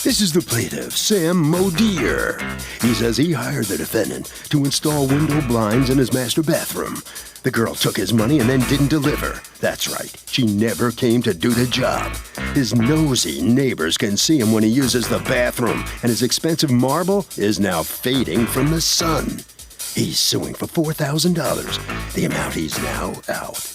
This is the plaintiff, Sam Modier. He says he hired the defendant to install window blinds in his master bathroom. The girl took his money and then didn't deliver. That's right, she never came to do the job. His nosy neighbors can see him when he uses the bathroom, and his expensive marble is now fading from the sun. He's suing for $4,000, the amount he's now out.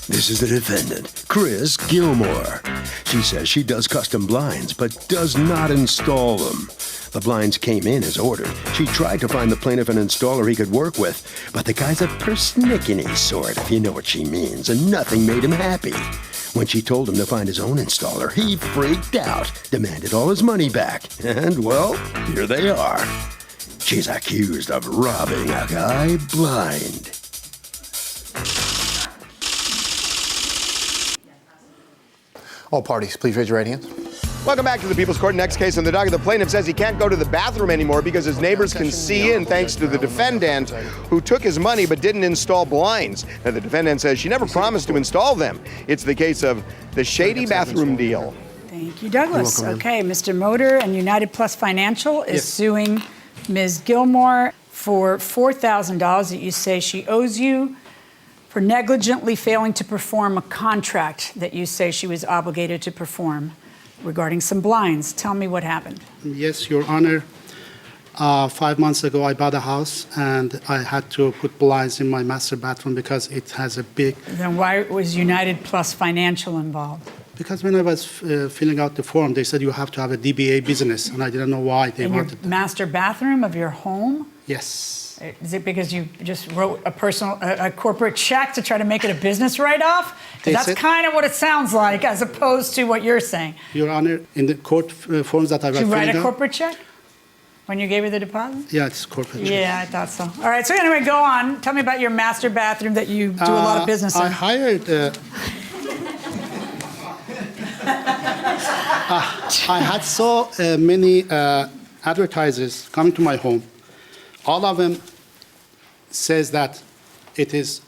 This is the defendant, Chris Gilmore. She says she does custom blinds, but does not install them. The blinds came in as ordered. She tried to find the plaintiff an installer he could work with, but the guy's a persnickety sort, if you know what she means, and nothing made him happy. When she told him to find his own installer, he freaked out, demanded all his money back, and, well, here they are. She's accused of robbing a guy blind. All parties, please raise your right hands. Welcome back to the People's Court. Next case on the docket. The plaintiff says he can't go to the bathroom anymore because his neighbors can see in thanks to the defendant who took his money but didn't install blinds. Now, the defendant says she never promised to install them. It's the case of the shady bathroom deal. Thank you, Douglas. Okay, Mr. Motor and United Plus Financial is suing Ms. Gilmore for $4,000 that you say she owes you for negligently failing to perform a contract that you say she was obligated to perform regarding some blinds. Tell me what happened. Yes, Your Honor. 5 months ago, I bought a house, and I had to put blinds in my master bathroom because it has a big... Then why was United Plus Financial involved? Because when I was filling out the form, they said you have to have a DBA business, and I didn't know why they wanted... In your master bathroom of your home? Yes. Is it because you just wrote a corporate check to try to make it a business write-off? Because that's kind of what it sounds like, as opposed to what you're saying. Your Honor, in the court forms that I was Did you filling write a out... corporate check when you gave her the deposit? Yeah, it's corporate check. Yeah, I thought so. All right, so anyway, go on. Tell me about your master bathroom that you do a lot of business in. I hired... I had so many advertisers coming to my home. All of them says that it is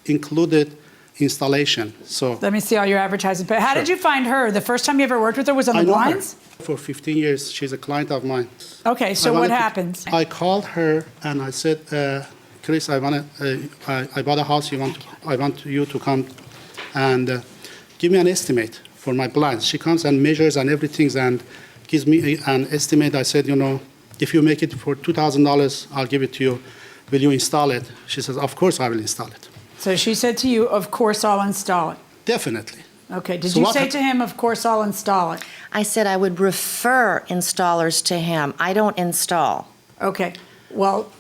included installation. So let me see all your advertising. But how did you find her? The first time you ever worked with her was on the blinds? For 15 years, she's a client of mine. Okay, so what happened? I called her and I said, Chris, I bought a house. I want you to come and give me an estimate for my blinds. She comes and measures and everything and gives me an estimate. I said, you know, if you make it for $2,000, I'll give it to you. Will you install it? She says, of course I will install it. So she said to you, of course I'll install it. Definitely. Okay, did you say to him, of course I'll install it? I said I would refer installers to him. I don't install. Okay, well,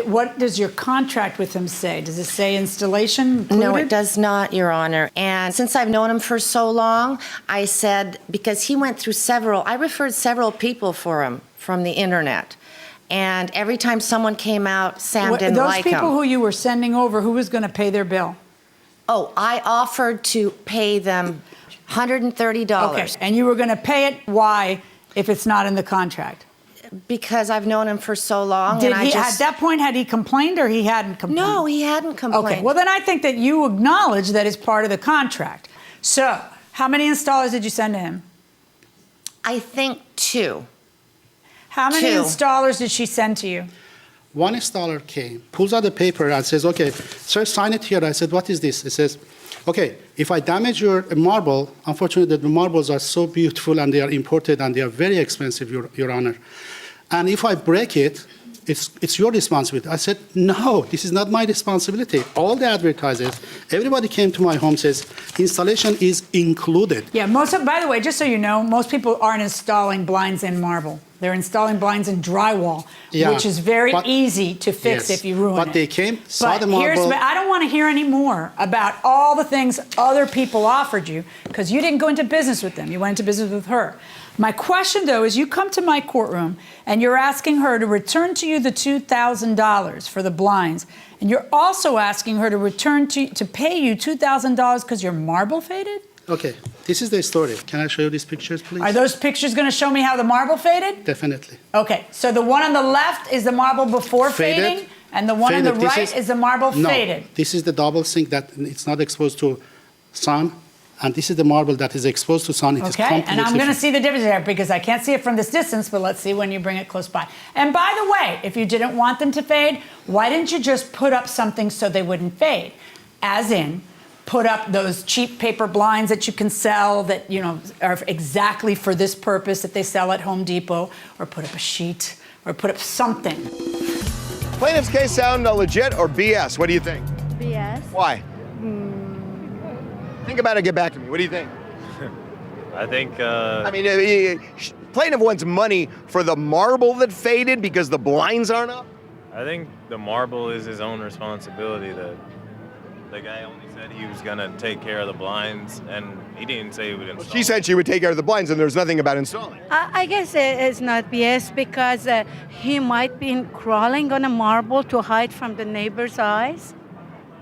what does your contract with him say? Does it say installation included? No, it does not, Your Honor. And since I've known him for so long, I said, because he went through I referred several people for him from the internet. And every time someone came out, Sam didn't like him. Those people who you were sending over, who was going to pay their bill? Oh, I offered to pay them $130. Okay, and you were going to pay it. Why, if it's not in the contract? Because I've known him for so long. At that point, had he complained or he hadn't complained? No, he hadn't complained. Okay, well then I think that you acknowledge that it's part of the contract. So, how many installers did you send to him? I think 2. How many installers did she send to you? One installer came, pulls out the paper and says, okay, sir, sign it here. I said, what is this? It says, okay, if I damage your marble, unfortunately the marbles are so beautiful and they are imported and they are very expensive, Your Honor. And if I break it, it's your responsibility. I said, no, this is not my responsibility. All the advertisers, everybody came to my home says, installation is included. Yeah, by the way, just so you know, most people aren't installing blinds in marble. They're installing blinds in drywall, which is very easy to fix if you ruin it. But they came, saw the marble. I don't want to hear any more about all the things other people offered you, because you didn't go into business with them. You went into business with her. My question, though, is you come to my courtroom and you're asking her to return to you the $2,000 for the blinds, and you're also asking her to pay you $2,000 because your marble faded? Okay, this is the story. Can I show you these pictures, please? Are those pictures going to show me how the marble faded? Definitely. Okay, so the one on the left is the marble before fading, and the one on the right is the marble faded. This is the double sink that it's not exposed to sun, and this is the marble that is exposed to sun. It is Okay, and I'm going to different. see the difference there because I can't see it from this distance, but let's see when you bring it close by. And by the way, if you didn't want them to fade, why didn't you just put up something so they wouldn't fade? As in, put up those cheap paper blinds that you can sell that, you know, are exactly for this purpose that they sell at Home Depot, or put up a sheet, or put up something. Plaintiff's case sound legit or BS? What do you think? BS. Why? Think about it, get back to me. What do you think? I think. I mean, plaintiff wants money for the marble that faded because the blinds aren't up? I think the marble is his own responsibility. That the guy only said he was gonna take care of the blinds, and he didn't say he would install. She said she would take care of the blinds, and there's nothing about installing. I guess it's not BS because he might be crawling on a marble to hide from the neighbor's eyes.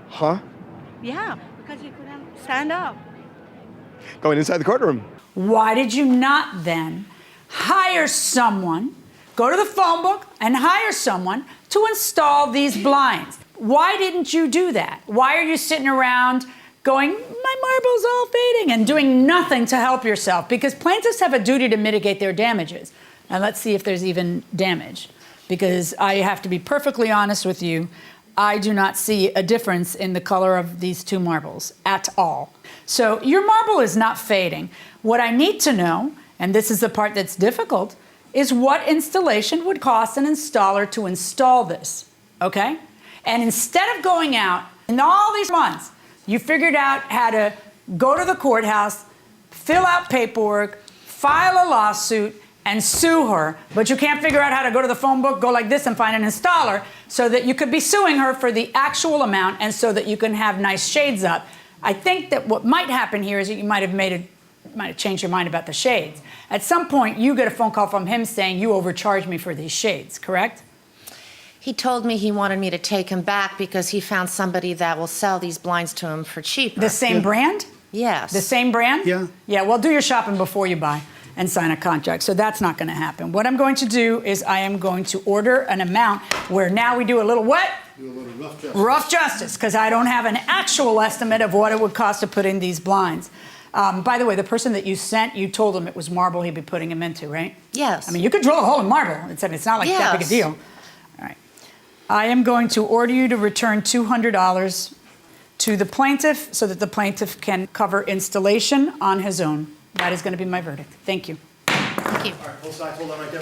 Huh? Yeah, because he couldn't stand up. Going inside the courtroom. Why did you not then hire someone, go to the phone book and hire someone to install these blinds? Why didn't you do that? Why are you sitting around going, my marble's all fading, and doing nothing to help yourself? Because plaintiffs have a duty to mitigate their damages. And let's see if there's even damage. Because I have to be perfectly honest with you, I do not see a difference in the color of these two marbles at all. So your marble is not fading. What I need to know, and this is the part that's difficult, is what installation would cost an installer to install this, okay? And instead of going out in all these months, you figured out how to go to the courthouse, fill out paperwork, file a lawsuit, and sue her, but you can't figure out how to go to the phone book, go like this, and find an installer so that you could be suing her for the actual amount and so that you can have nice shades up. I think that what might happen here is that you might have changed your mind about the shades. At some point, you get a phone call from him saying you overcharged me for these shades, correct? He told me he wanted me to take him back because he found somebody that will sell these blinds to him for cheaper. The same brand? Yes. The same brand? Yeah. Yeah, well, do your shopping before you buy and sign a contract. So that's not going to happen. What I'm going to do is I am going to order an amount where now we do a little what? Do a little rough justice. Rough justice, because I don't have an actual estimate of what it would cost to put in these blinds. By the way, the person that you sent, you told him it was marble he'd be putting him into, right? Yes. I mean, you could drill a hole in marble. It's not like that big a Yes. deal. All right. I am going to order you to return $200 to the plaintiff so that the plaintiff can cover installation on his own. That is going to be my verdict. Thank you. Thank you. All right, both sides, hold on right there.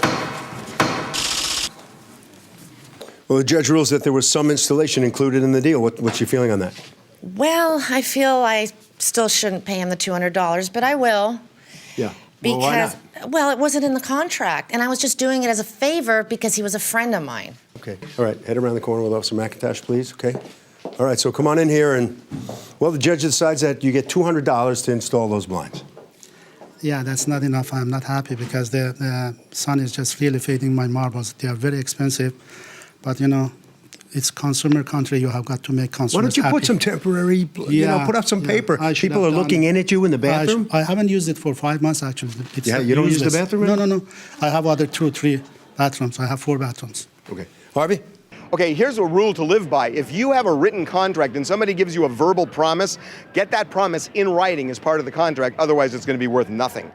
Well, the judge rules that there was some installation included in the deal. What's your feeling on that? Well, I feel I still shouldn't pay him the $200, but I will. Yeah. Because, well, it wasn't in the contract, and I was just doing it as a favor because he was a friend of mine. Okay. All right. Head around the corner with Officer McIntosh, please. Okay. All right. So come on in here, and well, the judge decides that you get $200 to install those blinds. Yeah, that's not enough. I'm not happy because the sun is just really fading my marbles. They are very expensive, but you know, it's consumer country. You have got to make consumers Why don't you happy. put some temporary, put up some paper. I should People are have done looking it. in at you in the bathroom. I haven't used it for 5 months actually. It's Yeah, you don't use the useless. bathroom No. I have other 2, 3 bathrooms. I have 4 bathrooms. Okay. Harvey? Okay, here's a rule to live by. If you have a written contract and somebody gives you a verbal promise, get that promise in writing as part of the contract. Otherwise, it's going to be worth nothing.